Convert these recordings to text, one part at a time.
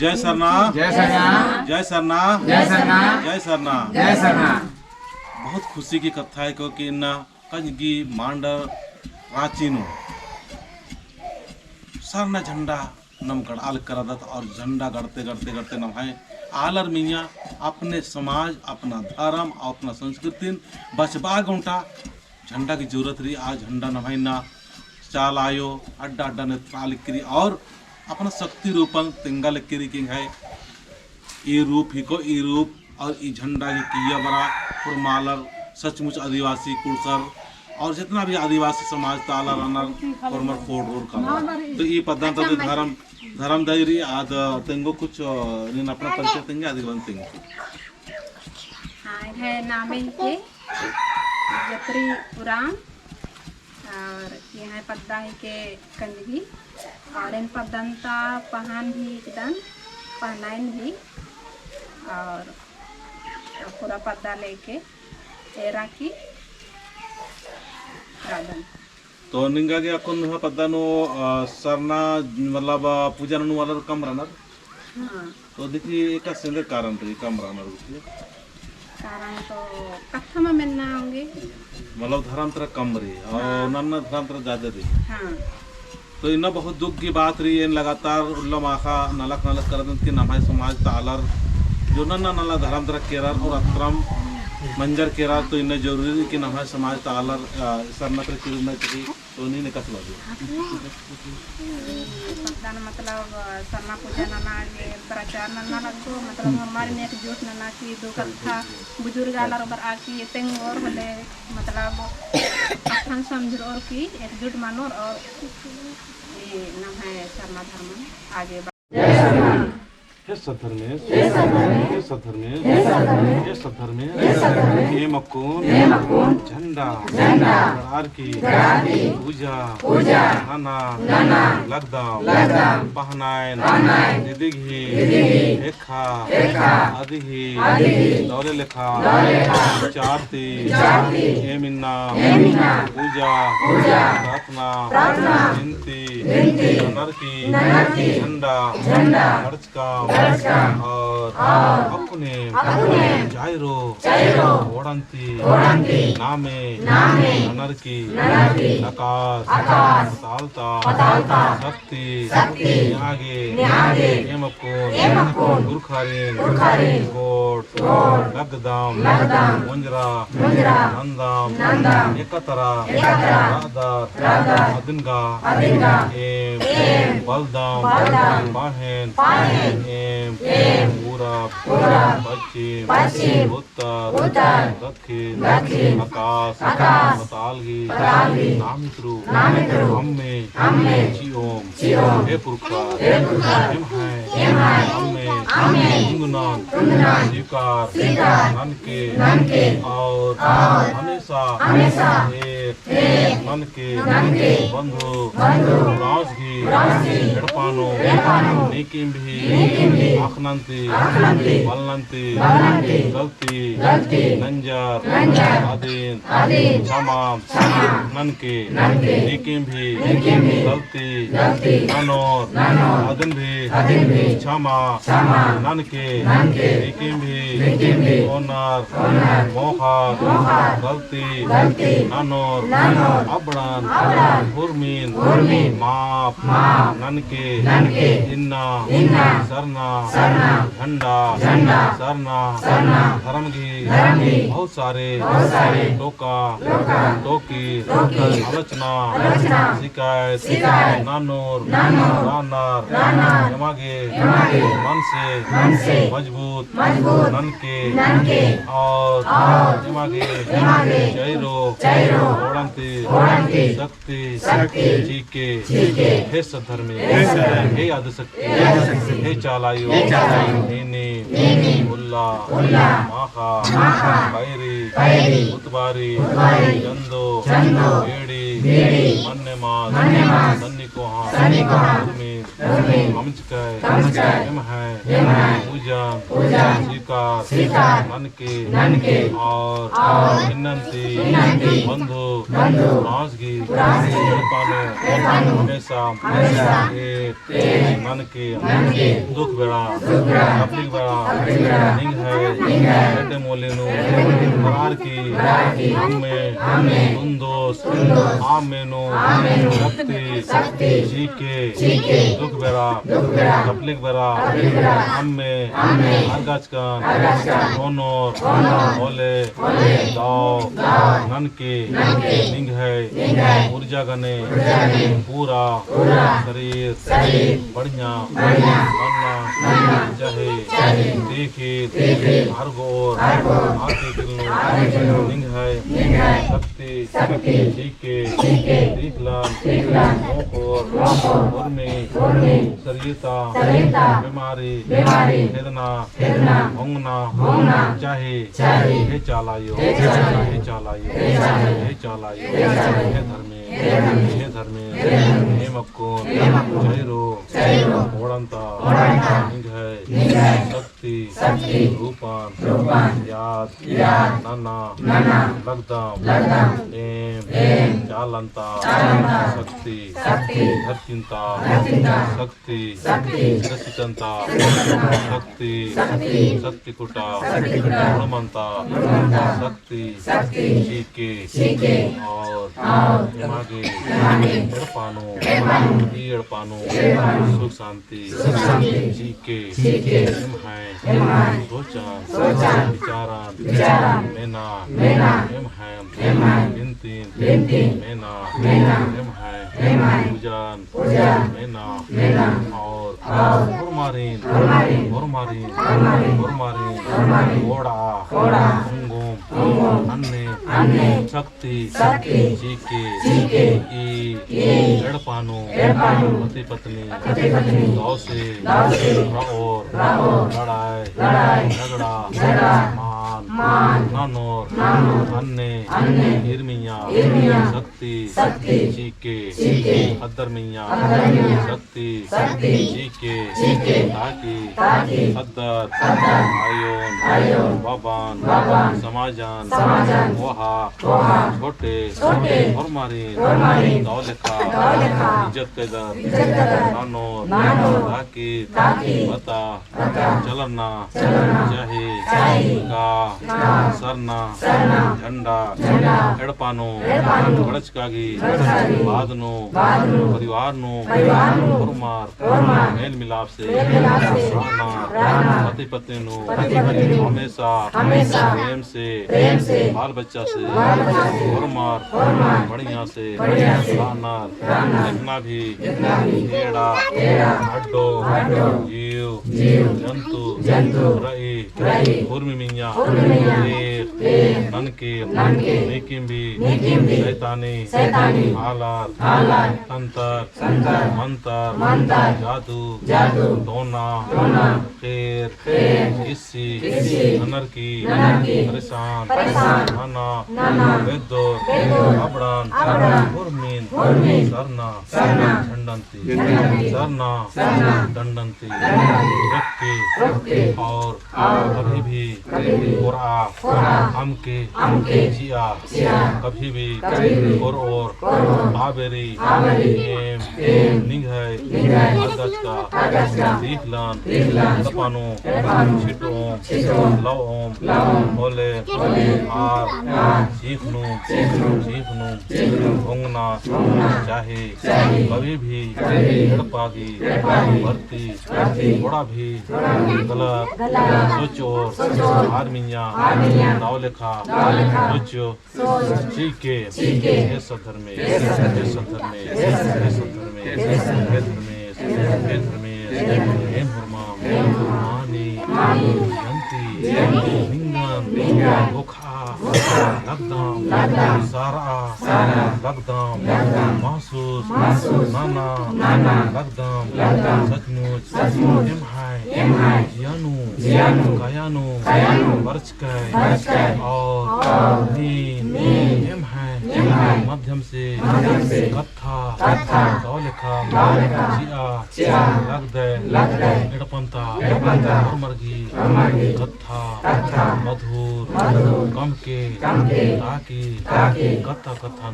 जय सरना, जय सरना, जय सरना, जय सरना, जय सरना, जय सरना। बहुत खुशी की कथा है क्योंकि इन्ना कंजगी मांडर रांचीनो सरना झंडा नम गड़ाल करदत और झंडा गड़ते गड़ते गड़ते नमाए आलर मियाँ अपने समाज, अपना धर्म और अपना संस्कृति बचबा गुंटा झंडा की जरूरत रही। आज झंडा नमाइना चाल आयो अड्डा अड्डा ने ताल करी और अपना शक्ति रूपन तिंगा लिखरी किंग है ये रूप ही को ये रूप और ये झंडा की किया बड़ा फुरमालर सचमुच आदिवासी कुड़कर और जितना भी आदिवासी समाज ताला रनर फॉर्मर फोड़ रोड का तो ये पद्धत तो धर्म धर्म दायरी आद तेंगो कुछ इन अपना परिचय तेंगे आदिवासी तेंगे हाँ है नामे के जत्री पुराण और यहाँ पद्दा है के कंजगी और इन पद्दंता पहन भी एकदम पहनाइन भी और पूरा पद्दा लेके एरा की राधन तो निंगा के अकुन हा पद्दा नो सरना मतलब पूजा नु वाला कम रनर हाँ तो देखिए एक सिंदर कारण रही कम रनर उसके कारण तो कथा में मिलना होंगे मतलब धर्म तरह कम रही और नन्ना धर्म तरह ज्यादा रही। हाँ तो इन्ना बहुत दुख की बात रही है लगातार उल्ला माखा नलक नलक कर कि नमाय समाज तालर जो नन्ना नला धर्म तरह केरर और अत्रम मंजर केरर तो इन्हें जरूरी है कि नमाय समाज तालर सरना तरह किरना चाहिए तो नहीं ने कसला दे मतलब सरना पूजा नना ये प्रचार नना लगो मतलब हमारे ने एकजुट नना की दो कथा बुजुर्ग आलर पर आकी ये तेंग और हले मतलब अखन समझ और की एकजुट मानो और ये नाम है सरना धर्म आगे हे सधर्मेश हे सधर्मेश हे सधर्मेश हे मक्कून झंडा आर की पूजा नाना लगदाम पहनाइन दिदिघी एखा अदिही दौरे लेखा चारती हे मिन्ना पूजा प्रार्थना विनती नरकी झंडा खर्च और अपने जायरो ओडंती नामे अनरकी आकाश पतालता शक्ति आगे एमको गुरखारीन कोट लगदाम मुंजरा नंदाम एकतरा रादार अदिनगा एम बलदाम बाहेन पूरब पश्चिम उत्तर दक्षिण आकाश पतालगी नामित्रु हम्मे चिओम हे पुरखा हिम है हम्मे इंगुनान स्वीकार ननके और हमेशा एक मन के बंधु राजगी हेडपानो नीकिम भी आखनंती बलनंती गलती नंजर आदीन तमाम ननके नीकिम भी गलती ननोर आदन भी क्षमा ननके नीकिम भी ओनर मोहर गलती ननोर अबड़न हुरमीन माफ ननके इन्ना सरना झंडा सरना धर्म की बहुत सारे टोकी आलोचना शिकायत नानोर यमागे मन से मजबूत ननके और यमागे जयरो ओडंती शक्ति चीके हे सधर्मे हे आदिशक्ति हे चालायु नीनी उल्ला माखा बैरी उतबारी चंदो बेड़ी मन्नेमाद सन्निकोहा हमचकय पूजा स्वीकार ननके और इन्नंती बंधु नाजगी पानो हमेशा एक नानके दुख बेड़ा तकलीफ बेड़ा निंग है बेटे मोलेनु करार की हमें तुम दोस्त आम मेनो शक्ति जी के दुख बेड़ा तकलीफ बेड़ा हमें अर्गाचकान होनोर होले दाओ ननके निंग है ऊर्जा गने पूरा शरीर बढ़िया बनना चाहे देखे हर गोर आके किलो निंग है शक्ति जीके देखलान और में शरीरता बीमारी वेदना होंगना चाहे हे चालायो हे धर्मे हे मक्कोन जयरो ओडंता निंग है शक्ति रूपान याद नाना लगदाम एम चालंता शक्ति धरचिंता शक्ति रसितंता शक्ति कुटा गुणमंता शक्ति जीके और मागे एड़पानो सुख शांति जीके सोचान विचारान मेना एम है बिनतीन मेना एम है पूजान मेना और हुरमारीन ओड़ा अंगोम अन्ने शक्ति जीके एड़पानो पति पत्नी दौ से और लड़ाई झगड़ा मान नानोर अन्ने हिरमिया शक्ति जीके अदर मिया शक्ति जीके ताकि अदर आयोन बाबान समाजान वहा छोटे और मारी दौलखा इज्जत कदर नानोर ताकि बता चलना चाहे का सरना झंडा एड़पानो गड़चकागी बादनो परिवारनो मेल मिलाप से पति पत्नी नो हमेशा प्रेम से बाल बच्चा से बढ़िया से जितना भी खेड़ा अड्डो जीव जंतु रही उर्मी मिया ननके नेकिम्बी शैतानी हालात तंतर मंतर जादू टोना खेर किसी अनरकी परेशान नाना वेदो अबड़ान उर्मीन सरना दंडंती रखके और कभी भी हमके जिया कभी भी और आबेरी एम निंग है आदर्श का दीखलान तपानो छिटोम लवोम होले आर सीखनू होंगना चाहे कभी भी हड़पागी भर्ती थोड़ा भी गलत सोचो आर्मिया दावलेखा सोचो जीके ये सदर में हे मानी यंती निंगन गोखा लगदाम सारा लगदाम महसूस नाना लगदाम सचमुच एम है जियानु कायानु वर्चकै और नीन एम है मध्यम से कथा दौलखा जिया लगदे एड़पंता मरगी कथा मधुर कम के ताकि कथा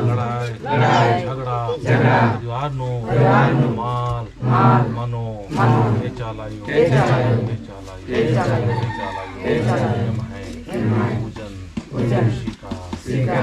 लड़ाई झगड़ा परिवार नो माल मनो चालायो पूजन शिका